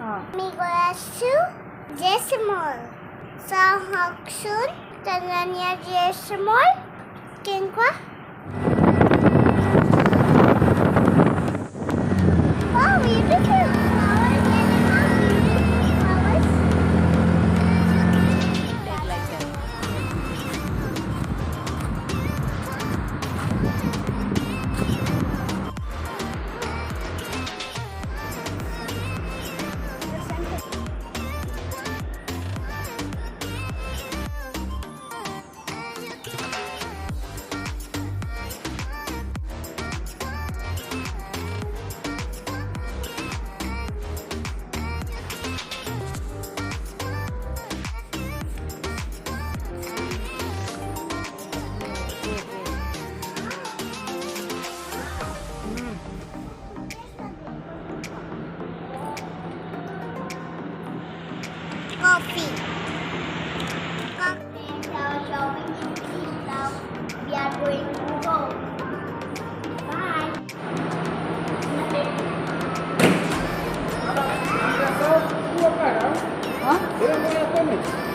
Miguel Jesmol. Sahaksun. Tanzania Jesmol. Kingwa. Wow, beautiful flowers. Beautiful flowers. Like that. Coffee. Coffee. Now we are going to go. Bye. Huh? Dia punya apa ni?